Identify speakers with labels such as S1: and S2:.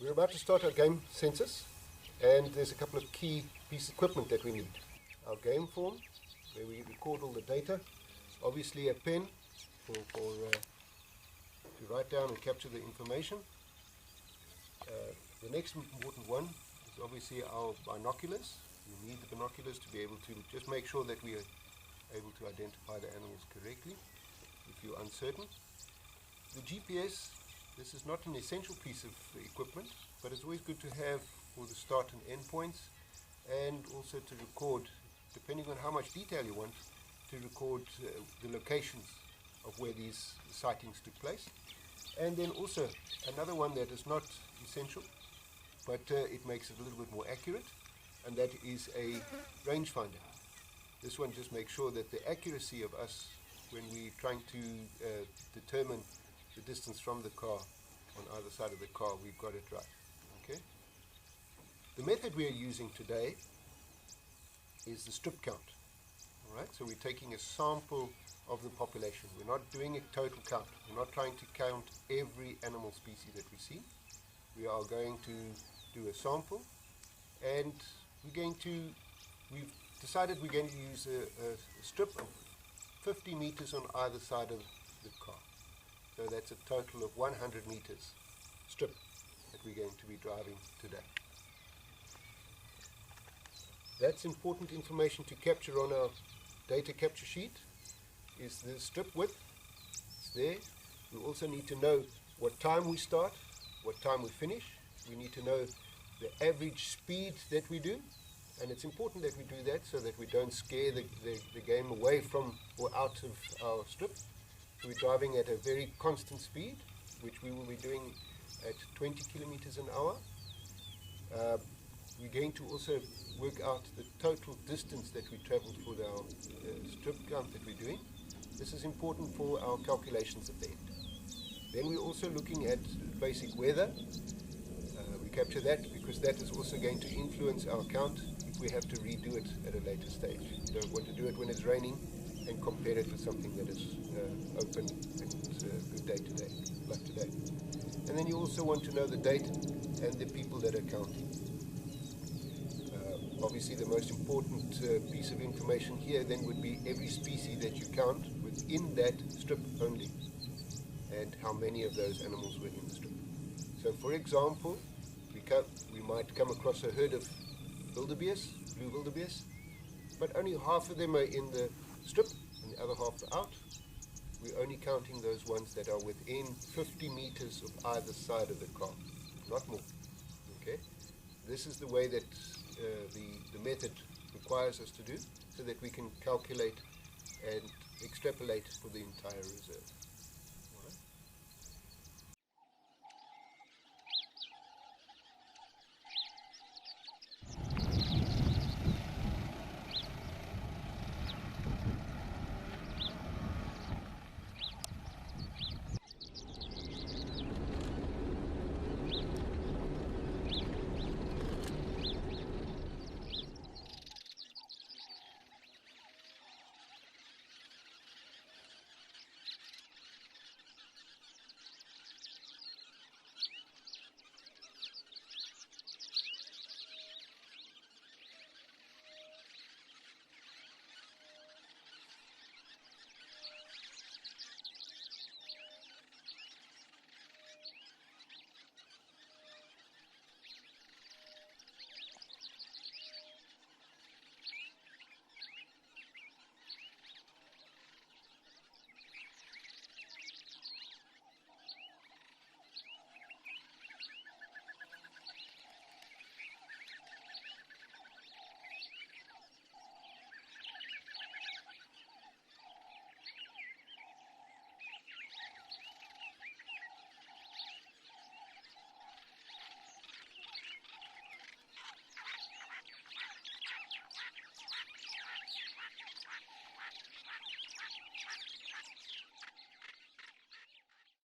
S1: We're about to start our game census, and there's a couple of key pieces of equipment that we need. Our game form, where we record all the data, obviously a pen to write down and capture the information. The next important one is obviously our binoculars. We need the binoculars to be able to just make sure that we are able to identify the animals correctly if you're uncertain. The GPS, this is not an essential piece of equipment, but it's always good to have for the start and end points, and also to record, depending on how much detail you want, to record the locations of where these sightings took place. And then also another one that is not essential, but it makes it a little bit more accurate, and that is a rangefinder. This one just makes sure that the accuracy of us when we're trying to determine the distance from the car on either side of the car, we've got it right. Okay. The method we are using today is the strip count. All right. So we're taking a sample of the population. We're not doing a total count. We're not trying to count every animal species that we see. We are going to do a sample, and we've decided we're going to use a strip of 50 meters on either side of the car. So that's a total of 100 meters strip that we're going to be driving today. That's important information to capture on our data capture sheet, is the strip width. It's there. We also need to know what time we start, what time we finish. We need to know the average speed that we do, and it's important that we do that so that we don't scare the game away from or out of our strip. So we're driving at a very constant speed, which we will be doing at 20 kilometers an hour. We're going to also work out the total distance that we traveled for our strip count that we're doing. This is important for our calculations at the end. Then we're also looking at basic weather. We capture that because that is also going to influence our count if we have to redo it at a later stage. We don't want to do it when it's raining and compare it with something that is open and good day today, like today. And then you also want to know the date and the people that are counting. Obviously the most important piece of information here then would be every species that you count within that strip only, and how many of those animals were in the strip. So for example, we might come across a herd of wildebeest, blue wildebeest, but only half of them are in the strip and the other half are out. We're only counting those ones that are within 50 meters of either side of the car, not more. Okay? This is the way that the method requires us to do, so that we can calculate and extrapolate for the entire reserve.